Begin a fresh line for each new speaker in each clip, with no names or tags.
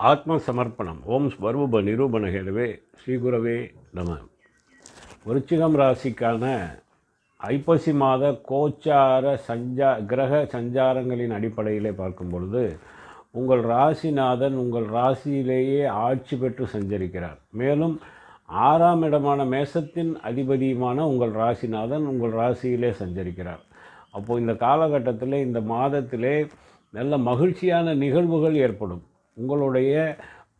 ஆத்ம சமர்ப்பணம். ஓம் ஸ்வரூப நிரூபண ஹேடவே ஸ்ரீகுரவே நம. விருச்சிகம் ராசிக்கான ஐப்பசி மாத கோச்சார கிரக சஞ்சாரங்களின் அடிப்படையிலே பார்க்கும் பொழுது உங்கள் ராசிநாதன் உங்கள் ராசியிலேயே ஆட்சி பெற்று சஞ்சரிக்கிறார். மேலும் 6ஆம் இடமான மேசத்தின் அதிபதியுமான உங்கள் ராசிநாதன் உங்கள் ராசியிலே சஞ்சரிக்கிறார். அப்போது இந்த காலகட்டத்தில் இந்த மாதத்திலே நல்ல மகிழ்ச்சியான நிகழ்வுகள் ஏற்படும். உங்களுடைய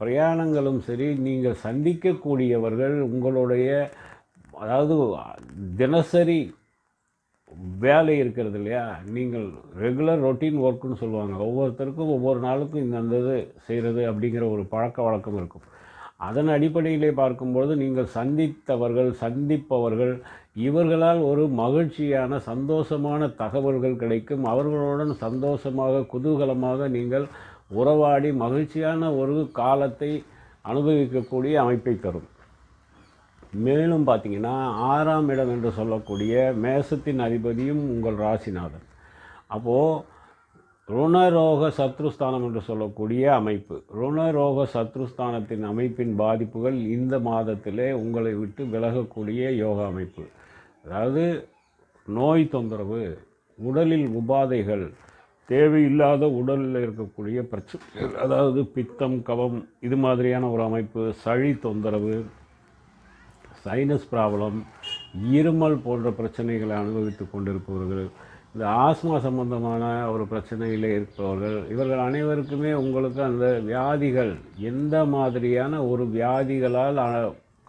பிரயாணங்களும் சரி, நீங்கள் சந்திக்கக்கூடியவர்கள் உங்களுடைய அதாவது தினசரி வேலை இருக்கிறது இல்லையா, நீங்கள் ரெகுலர் ரொட்டீன் ஒர்க்குன்னு சொல்லுவாங்க. ஒவ்வொருத்தருக்கும் ஒவ்வொரு நாளுக்கும் இந்த இது செய்கிறது அப்படிங்கிற ஒரு பழக்க வழக்கம் இருக்கும். அதன் அடிப்படையிலே பார்க்கும்பொழுது நீங்கள் சந்திப்பவர்கள் இவர்களால் ஒரு மகிழ்ச்சியான சந்தோஷமான தகவல்கள் கிடைக்கும். அவர்களுடன் சந்தோஷமாக குதூகலமாக நீங்கள் உறவாடி மகிழ்ச்சியான ஒரு காலத்தை அனுபவிக்கக்கூடிய அமைப்பை தரும். மேலும் பார்த்திங்கன்னா 6ஆம் இடம் என்று சொல்லக்கூடிய மேசத்தின் அதிபதியும் உங்கள் ராசிநாதன். அப்போது ருணரோக சத்ருஸ்தானம் என்று சொல்லக்கூடிய அமைப்பு, ருணரோக சத்ருஸ்தானத்தின் அமைப்பின் பாதிப்புகள் இந்த மாதத்திலே உங்களை விட்டு விலகக்கூடிய யோகா அமைப்பு. அதாவது நோய் தொந்தரவு, உடலில் உபாதைகள், தேவையில்லாத உடலில் இருக்கக்கூடிய பிரச்சனைகள், அதாவது பித்தம் கபம் இது மாதிரியான ஒரு அமைப்பு, சளி தொந்தரவு, சைனஸ் ப்ராப்ளம், இருமல் போன்ற பிரச்சனைகளை அனுபவித்து கொண்டிருப்பவர்கள், இந்த ஆஸ்மா சம்பந்தமான ஒரு பிரச்சனையில் இருப்பவர்கள், இவர்கள் அனைவருக்குமே உங்களுக்கு அந்த வியாதிகள் எந்த மாதிரியான ஒரு வியாதிகளால்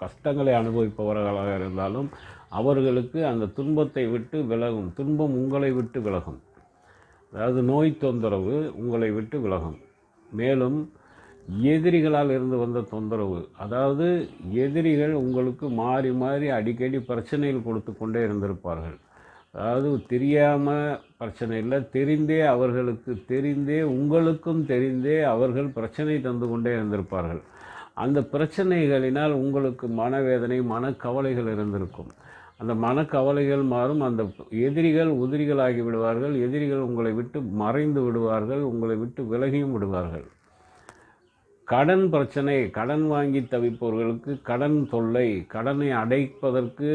கஷ்டங்களை அனுபவிப்பவர்களாக இருந்தாலும் அவர்களுக்கு அந்த துன்பத்தை விட்டு விலகும். துன்பம் உங்களை விட்டு விலகும். அதாவது நோய் தொந்தரவு உங்களை விட்டு விலகும். மேலும் எதிரிகளால் இருந்து வந்த தொந்தரவு, அதாவது எதிரிகள் உங்களுக்கு மாறி மாறி அடிக்கடி பிரச்சனைகள் கொடுத்து கொண்டே இருந்திருப்பார்கள். அதாவது தெரியாமல் பிரச்சனை இல்லை, தெரிந்தே உங்களுக்கும் தெரிந்தே அவர்கள் பிரச்சனை தந்து கொண்டே இருந்திருப்பார்கள். அந்த பிரச்சனைகளினால் உங்களுக்கு மனவேதனை மனக்கவலைகள் இருந்திருக்கும். அந்த மனக்கவலைகள் மாறும். அந்த எதிரிகள் உதிரிகளாகி விடுவார்கள். எதிரிகள் உங்களை விட்டு மறைந்து விடுவார்கள், உங்களை விட்டு விலகியும் விடுவார்கள். கடன் பிரச்சனை, கடன் வாங்கி தவிப்பவர்களுக்கு கடன் தொல்லை, கடனை அடைப்பதற்கு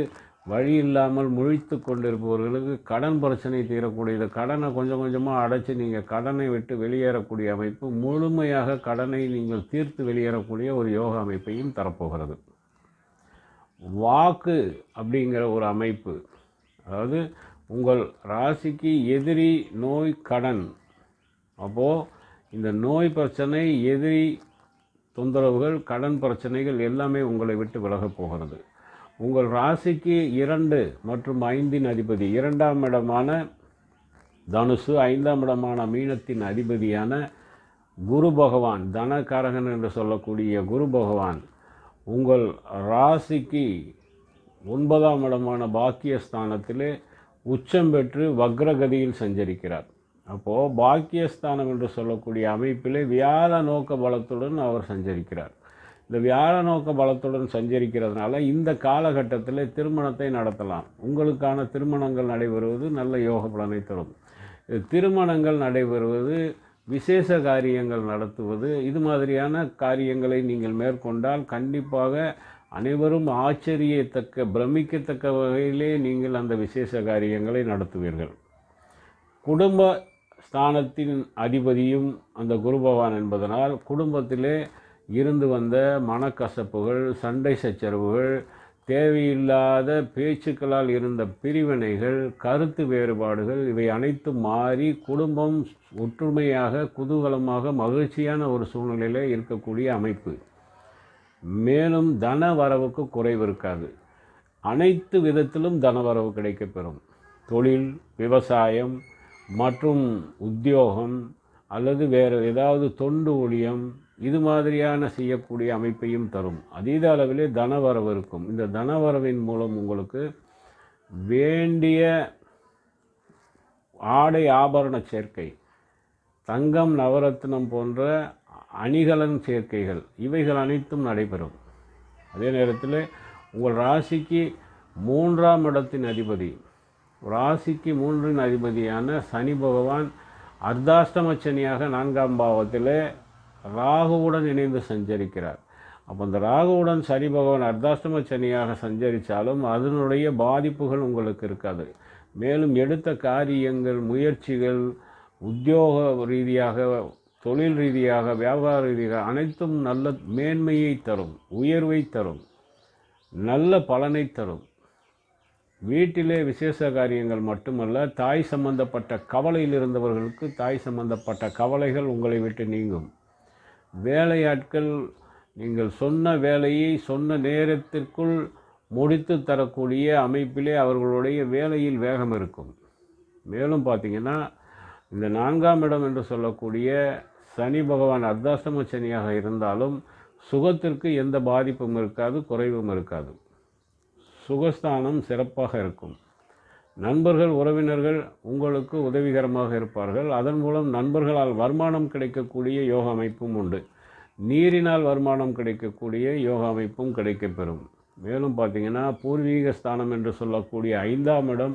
வழி இல்லாமல் முழித்து கொண்டிருப்பவர்களுக்கு கடன் பிரச்சனை தீரக்கூடியது. கடனை கொஞ்சம் கொஞ்சமாக அடைச்சி நீங்கள் கடனை விட்டு வெளியேறக்கூடிய அமைப்பு, முழுமையாக கடனை நீங்கள் தீர்த்து வெளியேறக்கூடிய ஒரு யோகா அமைப்பையும் தரப்போகிறது. வாக்கு அப்படிங்கிற ஒரு அமைப்பு, அதாவது உங்கள் ராசிக்கு எதிரி நோய் கடன். அப்போது இந்த நோய் பிரச்சனை, எதிரி தொந்தரவுகள், கடன் பிரச்சனைகள் எல்லாமே உங்களை விட்டு விலகப் போகிறது. உங்கள் ராசிக்கு 2 மற்றும் 5இன் அதிபதி, 2ஆம் இடமான தனுசு, 5ஆம் இடமான மீனத்தின் அதிபதியான குரு பகவான், தனகாரகன் என்று சொல்லக்கூடிய குரு பகவான் உங்கள் ராசிக்கு 9ஆம் இடமான பாக்கியஸ்தானத்திலே உச்சம் பெற்று வக்ரகதியில் சஞ்சரிக்கிறார். அப்போது பாக்கியஸ்தானம் என்று சொல்லக்கூடிய அமைப்பிலே வியாழ நோக்க பலத்துடன் அவர் சஞ்சரிக்கிறார். இந்த வியாழ நோக்க பலத்துடன் சஞ்சரிக்கிறதுனால இந்த காலகட்டத்தில் திருமணத்தை நடத்தலாம். உங்களுக்கான திருமணங்கள் நடைபெறுவது நல்ல யோக பலனை தரும். திருமணங்கள் நடைபெறுவது, விசேஷ காரியங்கள் நடத்துவது, இது மாதிரியான காரியங்களை நீங்கள் மேற்கொண்டால் கண்டிப்பாக அனைவரும் பிரமிக்கத்தக்க வகையிலே நீங்கள் அந்த விசேஷ காரியங்களை நடத்துவீர்கள். குடும்ப ஸ்தானத்தின் அதிபதியும் அந்த குரு பகவான் என்பதனால் குடும்பத்திலே இருந்து வந்த மனக்கசப்புகள், சண்டை சச்சரவுகள், தேவையில்லாத பேச்சுக்களால் இருந்த பிரிவினைகள், கருத்து வேறுபாடுகள், இவை அனைத்தும் மாறி குடும்பம் ஒற்றுமையாக குதூகலமாக மகிழ்ச்சியான ஒரு சூழ்நிலையில் இருக்கக்கூடிய அமைப்பு. மேலும் தன வரவுக்கு குறைவு இருக்காது. அனைத்து விதத்திலும் தனவரவு கிடைக்கப்பெறும். தொழில், விவசாயம் மற்றும் உத்தியோகம் அல்லது வேறு ஏதாவது தொண்டு ஊழியம் இது மாதிரியான செய்யக்கூடிய அமைப்பையும் தரும். அதீத அளவிலே தனவரவு இருக்கும். இந்த தனவரவின் மூலம் உங்களுக்கு வேண்டிய ஆடை ஆபரண சேர்க்கை, தங்கம் நவரத்னம் போன்ற அணிகலன் சேர்க்கைகள் இவைகள் அனைத்தும் நடைபெறும். அதே நேரத்தில் உங்கள் ராசிக்கு 3ஆம் இடத்தின் அதிபதி, ராசிக்கு 3இன் அதிபதியான சனி பகவான் அர்த்தாஷ்டம சனியாக 4ஆம் பாவத்தில் ராகுவுடன் இணைந்து சஞ்சரிக்கிறார். அப்போ அந்த ராகுவுடன் சனி பகவான் அர்த்தாஷ்டம சனியாக சஞ்சரித்தாலும் அதனுடைய பாதிப்புகள் உங்களுக்கு இருக்காது. மேலும் எடுத்த காரியங்கள், முயற்சிகள், உத்தியோக ரீதியாக, தொழில் ரீதியாக, வியாபார ரீதியாக அனைத்தும் நல்ல மேன்மையை தரும், உயர்வை தரும், நல்ல பலனை தரும். வீட்டிலே விசேஷ காரியங்கள் மட்டுமல்ல, தாய் சம்பந்தப்பட்ட கவலையில் இருந்தவர்களுக்கு தாய் சம்பந்தப்பட்ட கவலைகள் உங்களை விட்டு நீங்கும். வேலையாட்கள் நீங்கள் சொன்ன வேலையை சொன்ன நேரத்திற்குள் முடித்து தரக்கூடிய அமைப்பிலே அவர்களுடைய வேலையில் வேகம் இருக்கும். மேலும் பார்த்திங்கன்னா இந்த 4ஆம் இடம் என்று சொல்லக்கூடிய சனி பகவான் அர்த்தாஷ்டம சனியாக இருந்தாலும் சுகத்திற்கு எந்த பாதிப்பும் இருக்காது, குறைவும் இருக்காது. சுகஸ்தானம் சிறப்பாக இருக்கும். நண்பர்கள், உறவினர்கள் உங்களுக்கு உதவிகரமாக இருப்பார்கள். அதன் மூலம் நண்பர்களால் வருமானம் கிடைக்கக்கூடிய யோக அமைப்பும் உண்டு. நீரினால் வருமானம் கிடைக்கக்கூடிய யோக அமைப்பும் கிடைக்கப்பெறும். மேலும் பார்த்திங்கன்னா பூர்வீக ஸ்தானம் என்று சொல்லக்கூடிய 5ஆம் இடம்,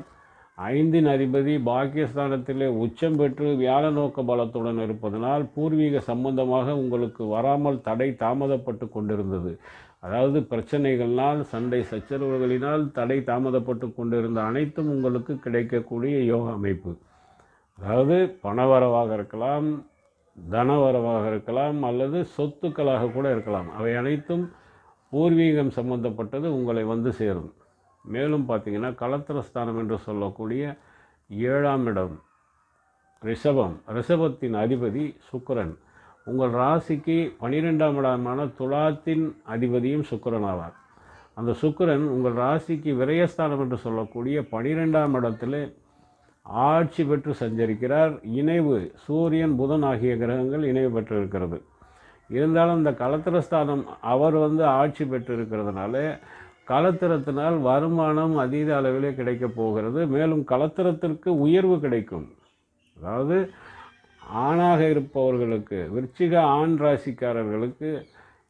5இன் அதிபதி பாக்கியஸ்தானத்திலே உச்சம் பெற்று வியாழ நோக்க பலத்துடன் இருப்பதனால் பூர்வீக சம்பந்தமாக உங்களுக்கு வராமல் தடை தாமதப்பட்டு கொண்டிருந்தது. அதாவது பிரச்சனைகளால், சண்டை சச்சரவுகளினால் தடை தாமதப்பட்டு கொண்டிருந்த அனைத்தும் உங்களுக்கு கிடைக்கக்கூடிய யோக அமைப்பு. அதாவது பணவரவாக இருக்கலாம், தனவரவாக இருக்கலாம், அல்லது சொத்துக்களாக கூட இருக்கலாம். அவை அனைத்தும் பூர்வீகம் சம்பந்தப்பட்டது உங்களை வந்து சேரும். மேலும் பார்த்திங்கன்னா களத்திரஸ்தானம் என்று சொல்லக்கூடிய 7ஆம் இடம் ரிஷபம், ரிஷபத்தின் அதிபதி சுக்கிரன். உங்கள் ராசிக்கு 12ஆம் இடமான துலாத்தின் அதிபதியும் சுக்கிரன் ஆவார். அந்த சுக்கிரன் உங்கள் ராசிக்கு விரயஸ்தானம் என்று சொல்லக்கூடிய 12ஆம் இடத்தில் ஆட்சி பெற்று சஞ்சரிக்கிறார். இணைவு சூரியன், புதன் ஆகிய கிரகங்கள் இணைவு பெற்று இருக்கிறது. இருந்தாலும் இந்த களத்திரஸ்தானம் அவர் ஆட்சி பெற்று இருக்கிறதுனால களத்திரத்தினால் வருமானம் அதீத அளவிலே கிடைக்கப் போகிறது. மேலும் களத்திரத்திற்கு உயர்வு கிடைக்கும். அதாவது ஆணாக இருப்பவர்களுக்கு, விருச்சிக ஆண் ராசிக்காரர்களுக்கு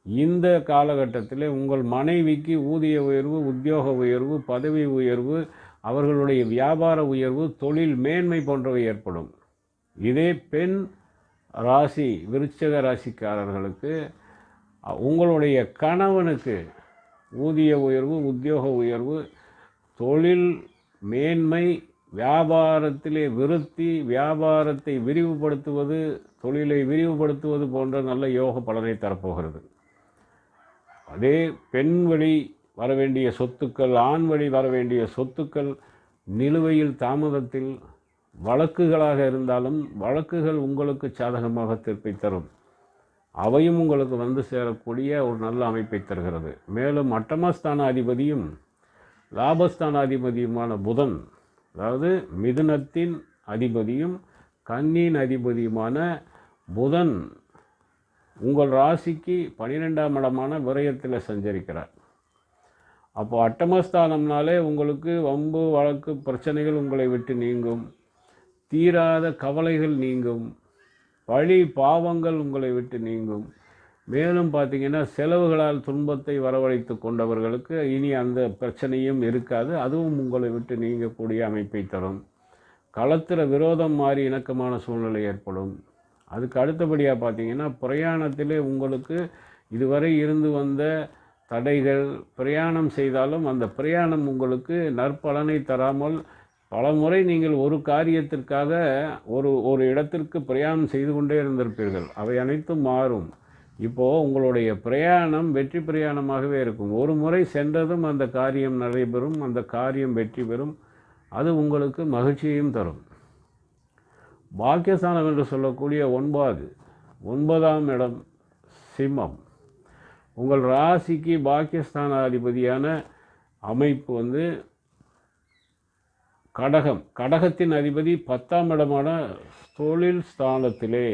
இந்த காலகட்டத்தில் உங்கள் மனைவிக்கு ஊதிய உயர்வு, உத்தியோக உயர்வு, பதவி உயர்வு, அவர்களுடைய வியாபார உயர்வு, தொழில் மேன்மை போன்றவை ஏற்படும். இதே பெண் ராசி விருச்சிக ராசிக்காரர்களுக்கு உங்களுடைய கணவனுக்கு ஊதிய உயர்வு, உத்தியோக உயர்வு, தொழில் மேன்மை, வியாபாரத்திலே விருத்தி, வியாபாரத்தை விரிவுபடுத்துவது, தொழிலை விரிவுபடுத்துவது போன்ற நல்ல யோக பலனை தரப்போகிறது. அதே பெண் வழி வர வேண்டிய சொத்துக்கள், ஆண் வழி வர வேண்டிய சொத்துக்கள் நிலுவையில், தாமதத்தில், வழக்குகளாக இருந்தாலும் வழக்குகள் உங்களுக்கு சாதகமாக தீர்ப்பை தரும். அவையும் உங்களுக்கு வந்து சேரக்கூடிய ஒரு நல்ல அமைப்பை தருகிறது. மேலும் அட்டமஸ்தான அதிபதியும் லாபஸ்தான அதிபதியுமான புதன், அதாவது மிதுனத்தின் அதிபதியும் கன்னியின் அதிபதியுமான புதன் உங்கள் ராசிக்கு 12ஆம் இடமான விரயத்தில் சஞ்சரிக்கிறார். அப்போ அட்டமஸ்தானம்னாலே உங்களுக்கு வம்பு, வழக்கு, பிரச்சனைகள் உங்களை விட்டு நீங்கும், தீராத கவலைகள் நீங்கும், பழி பாவங்கள் உங்களை விட்டு நீங்கும். மேலும் பார்த்திங்கன்னா செலவுகளால் துன்பத்தை வரவழைத்து கொண்டவர்களுக்கு இனி அந்த பிரச்சனையும் இருக்காது. அதுவும் உங்களை விட்டு நீங்கக்கூடிய அமைப்பை தரும். களத்திர விரோதம் மாறி இணக்கமான சூழ்நிலை ஏற்படும். அதுக்கு அடுத்தபடியாக பார்த்திங்கன்னா பிரயாணத்திலே உங்களுக்கு இதுவரை இருந்து வந்த தடைகள், பிரயாணம் செய்தாலும் அந்த பிரயாணம் உங்களுக்கு நற்பலனை தராமல் பல முறை நீங்கள் ஒரு காரியத்திற்காக ஒரு இடத்திற்கு பிரயாணம் செய்து கொண்டே இருந்திருப்பீர்கள். அவை அனைத்தும் மாறும். இப்போது உங்களுடைய பிரயாணம் வெற்றி பிரயாணமாகவே இருக்கும். ஒரு முறை சென்றதும் அந்த காரியம் நடைபெறும், அந்த காரியம் வெற்றி பெறும். அது உங்களுக்கு மகிழ்ச்சியையும் தரும். பாக்கியஸ்தானம் என்று சொல்லக்கூடிய 9ஆம் இடம் சிம்மம். உங்கள் ராசிக்கு பாக்கியஸ்தான அதிபதியான அமைப்பு கடகம். கடகத்தின் அதிபதி 10ஆம் இடமான தொழில் ஸ்தானத்திலே.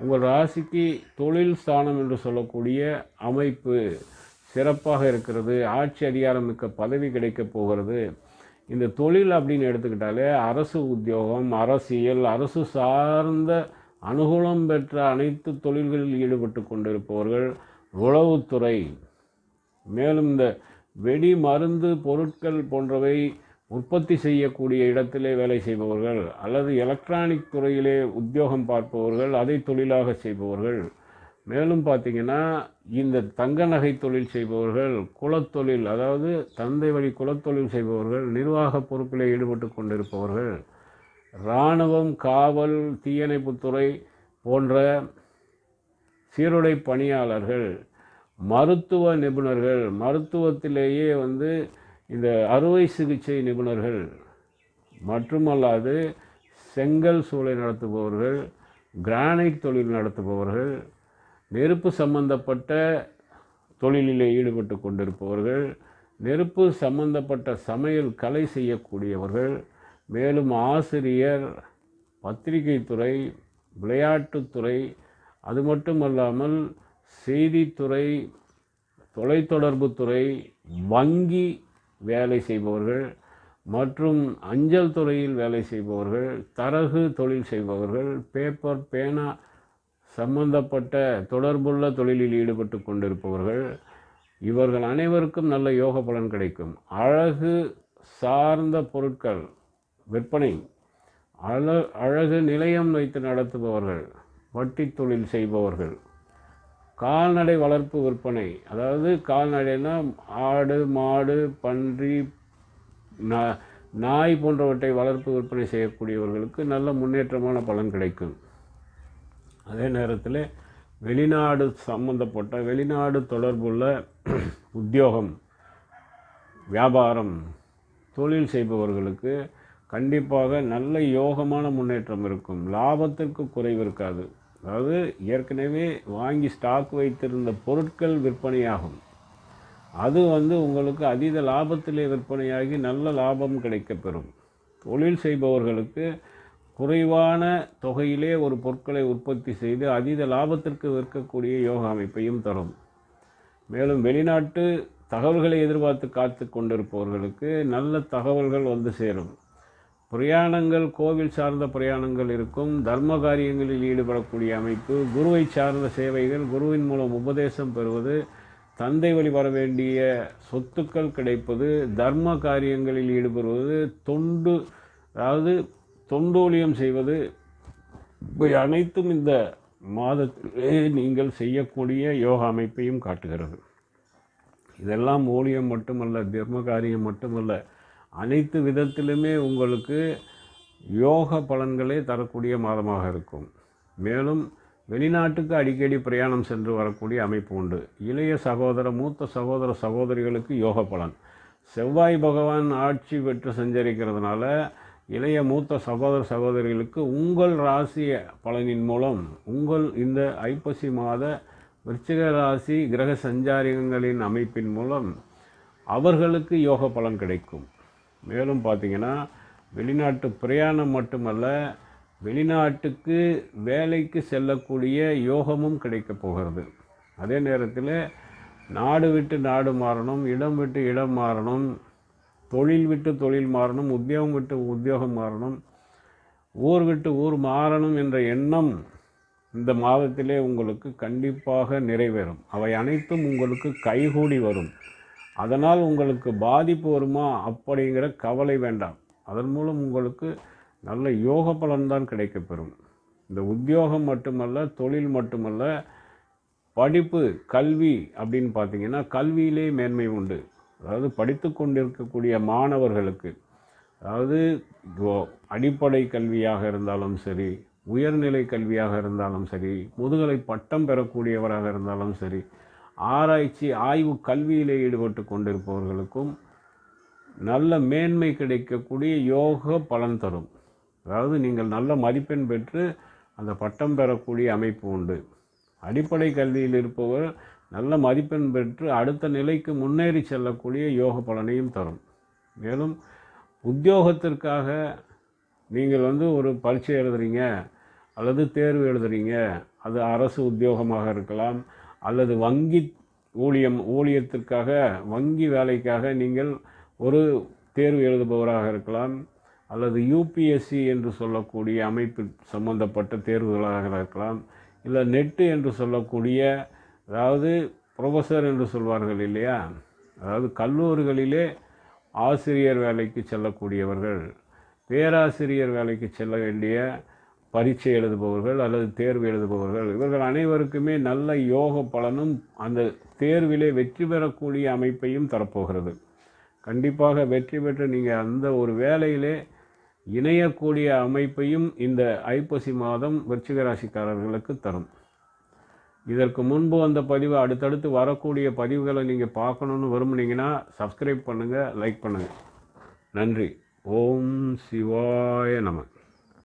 உங்கள் ராசிக்கு தொழில் ஸ்தானம் என்று சொல்லக்கூடிய அமைப்பு சிறப்பாக இருக்கிறது. ஆட்சி அதிகாரம் மிக்க பதவி கிடைக்கப் போகிறது. இந்த தொழில் அப்படின்னு எடுத்துக்கிட்டாலே அரசு உத்தியோகம், அரசியல், அரசு சார்ந்த அனுகூலம் பெற்ற அனைத்து தொழில்களில் ஈடுபட்டு கொண்டிருப்பவர்கள், உளவுத்துறை, மேலும் இந்த வெடி மருந்து பொருட்கள் போன்றவை உற்பத்தி செய்யக்கூடிய இடத்திலே வேலை செய்பவர்கள், அல்லது எலக்ட்ரானிக் துறையிலே உத்தியோகம் பார்ப்பவர்கள், அதை தொழிலாக செய்பவர்கள், மேலும் பார்த்திங்கன்னா இந்த தங்க நகை தொழில் செய்பவர்கள், குலத்தொழில் அதாவது தந்தை வழி குலத்தொழில் செய்பவர்கள், நிர்வாக பொறுப்பில் ஈடுபட்டு கொண்டிருப்பவர்கள், இராணுவம், காவல், தீயணைப்புத்துறை போன்ற சீருடை பணியாளர்கள், மருத்துவ நிபுணர்கள், மருத்துவத்திலேயே இந்த அறுவை சிகிச்சை நிபுணர்கள், மட்டுமல்லாது செங்கல் சூளை நடத்துபவர்கள், கிரானைட் தொழில் நடத்துபவர்கள், நெருப்பு சம்பந்தப்பட்ட தொழிலில் ஈடுபட்டு கொண்டிருப்பவர்கள், நெருப்பு சம்பந்தப்பட்ட சமையல் கலை செய்யக்கூடியவர்கள், மேலும் ஆசிரியர், பத்திரிகைத்துறை, விளையாட்டுத்துறை, அது மட்டுமல்லாமல் செய்தித்துறை, தொலைத்தொடர்புத்துறை, வங்கி வேலை செய்பவர்கள் மற்றும் அஞ்சல் துறையில் வேலை செய்பவர்கள், தரகு தொழில் செய்பவர்கள், பேப்பர் பேனா சம்பந்தப்பட்ட தொடர்புள்ள தொழிலில் ஈடுபட்டு கொண்டிருப்பவர்கள், இவர்கள் அனைவருக்கும் நல்ல யோக பலன் கிடைக்கும். அழகு சார்ந்த பொருட்கள் விற்பனை, அழகு நிலையம் வைத்து நடத்துபவர்கள், வட்டி தொழில் செய்பவர்கள், கால்நடை வளர்ப்பு விற்பனை, அதாவது கால்நடைனா ஆடு, மாடு, பன்றி, நாய் போன்றவற்றை வளர்ப்பு விற்பனை செய்யக்கூடியவர்களுக்கு நல்ல முன்னேற்றமான பலன் கிடைக்கும். அதே நேரத்தில் வெளிநாடு சம்பந்தப்பட்ட வெளிநாடு தொடர்புள்ள உத்தியோகம், வியாபாரம், தொழில் செய்பவர்களுக்கு கண்டிப்பாக நல்ல யோகமான முன்னேற்றம் இருக்கும். லாபத்திற்கு குறைவு இருக்காது. அதாவது ஏற்கனவே வாங்கி ஸ்டாக் வைத்திருந்த பொருட்கள் விற்பனையாகும். அது உங்களுக்கு அதீத லாபத்திலே விற்பனையாகி நல்ல லாபம் கிடைக்கப்பெறும். தொழில் செய்பவர்களுக்கு குறைவான தொகையிலே ஒரு பொருட்களை உற்பத்தி செய்து அதீத லாபத்திற்கு விற்கக்கூடிய யோக அமைப்பையும் தரும். மேலும் வெளிநாட்டு தகவல்களை எதிர்பார்த்து காத்து கொண்டிருப்பவர்களுக்கு நல்ல தகவல்கள் சேரும். பிரயாணங்கள், கோவில் சார்ந்த பிரயாணங்கள் இருக்கும். தர்ம காரியங்களில் ஈடுபடக்கூடிய அமைப்பு, குருவை சார்ந்த சேவைகள், குருவின் மூலம் உபதேசம் பெறுவது, தந்தை வழி வர வேண்டிய சொத்துக்கள் கிடைப்பது, தர்ம காரியங்களில் ஈடுபடுவது, அதாவது தொண்டூழியம் செய்வது, இவை அனைத்தும் இந்த மாதத்திலே நீங்கள் செய்யக்கூடிய யோகா அமைப்பையும் காட்டுகிறது. இதெல்லாம் ஊழியம் மட்டுமல்ல, தர்ம காரியம் மட்டுமல்ல, அனைத்து விதத்திலுமே உங்களுக்கு யோக பலன்களே தரக்கூடிய மாதமாக இருக்கும். மேலும் வெளிநாட்டுக்கு அடிக்கடி பிரயாணம் சென்று வரக்கூடிய அமைப்பு உண்டு. இளைய சகோதர, மூத்த சகோதர, சகோதரிகளுக்கு யோக பலன். செவ்வாய் பகவான் ஆட்சி பெற்று சஞ்சரிக்கிறதுனால இளைய மூத்த சகோதர சகோதரிகளுக்கு உங்கள் ராசி பலனின் மூலம், உங்கள் இந்த ஐப்பசி மாத விருச்சிக ராசி கிரக சஞ்சாரங்களின் அமைப்பின் மூலம் அவர்களுக்கு யோக பலன் கிடைக்கும். மேலும் பார்த்திங்கன்னா வெளிநாட்டு பிரயாணம் மட்டுமல்ல, வெளிநாட்டுக்கு வேலைக்கு செல்லக்கூடிய யோகமும் கிடைக்கப் போகிறது. அதே நேரத்தில் நாடு விட்டு நாடு மாறணும், இடம் விட்டு இடம் மாறணும், தொழில் விட்டு தொழில் மாறணும், உத்தியோகம் விட்டு உத்தியோகம் மாறணும், ஊர் விட்டு ஊர் மாறணும் என்ற எண்ணம் இந்த மாதத்திலே உங்களுக்கு கண்டிப்பாக நிறைவேறும். அவை அனைத்தும் உங்களுக்கு கைகூடி வரும். அதனால் உங்களுக்கு பாதிப்பு வருமா அப்படிங்கிற கவலை வேண்டாம். அதன் மூலம் உங்களுக்கு நல்ல யோக பலன்தான் கிடைக்கப்பெறும். இந்த உத்தியோகம் மட்டுமல்ல, தொழில் மட்டுமல்ல, படிப்பு, கல்வி அப்படின்னு பார்த்திங்கன்னா கல்வியிலே மேன்மை உண்டு. அதாவது படித்து கொண்டிருக்கக்கூடிய மாணவர்களுக்கு, அதாவது அடிப்படை கல்வியாக இருந்தாலும் சரி, உயர்நிலை கல்வியாக இருந்தாலும் சரி, முதுகலை பட்டம் பெறக்கூடியவராக இருந்தாலும் சரி, ஆராய்ச்சி ஆய்வு கல்வியிலே ஈடுபட்டு கொண்டிருப்பவர்களுக்கும் நல்ல மேன்மை கிடைக்கக்கூடிய யோக பலன் தரும். அதாவது நீங்கள் நல்ல மதிப்பெண் பெற்று அந்த பட்டம் பெறக்கூடிய அமைப்பு உண்டு. அடிப்படை கல்வியில் இருப்பவர் நல்ல மதிப்பெண் பெற்று அடுத்த நிலைக்கு முன்னேறி செல்லக்கூடிய யோக பலனையும் தரும். மேலும் உத்தியோகத்திற்காக நீங்கள் ஒரு பரீட்சை எழுதுறீங்க அல்லது தேர்வு எழுதுறீங்க, அது அரசு உத்தியோகமாக இருக்கலாம், அல்லது வங்கி ஊழியத்திற்காக, வங்கி வேலைக்காக நீங்கள் ஒரு தேர்வு எழுதுபவராக இருக்கலாம், அல்லது யூபிஎஸ்சி என்று சொல்லக்கூடிய அமைப்பு சம்பந்தப்பட்ட தேர்வுகளாக இருக்கலாம், இல்லை நெட்டு என்று சொல்லக்கூடிய, அதாவது ப்ரொஃபஸர் என்று சொல்வார்கள் இல்லையா, அதாவது கல்லூரிகளிலே ஆசிரியர் வேலைக்கு செல்லக்கூடியவர்கள், பேராசிரியர் வேலைக்கு செல்ல வேண்டிய பரீட்சை எழுதுபவர்கள் அல்லது தேர்வு எழுதுபவர்கள், இவர்கள் அனைவருக்குமே நல்ல யோக பலனும் அந்த தேர்விலே வெற்றி பெறக்கூடிய அமைப்பையும் தரப்போகிறது. கண்டிப்பாக வெற்றி பெற்று நீங்கள் அந்த ஒரு வேலையிலே இணையக்கூடிய அமைப்பையும் இந்த ஐப்பசி மாதம் விருச்சிக ராசிக்காரர்களுக்கு தரும். இதற்கு முன்பு வந்த பதிவு, அடுத்தடுத்து வரக்கூடிய பதிவுகளை நீங்கள் பார்க்கணுன்னு விரும்புனீங்கன்னா சப்ஸ்கிரைப் பண்ணுங்கள், லைக் பண்ணுங்கள். நன்றி. ஓம் சிவாய நம.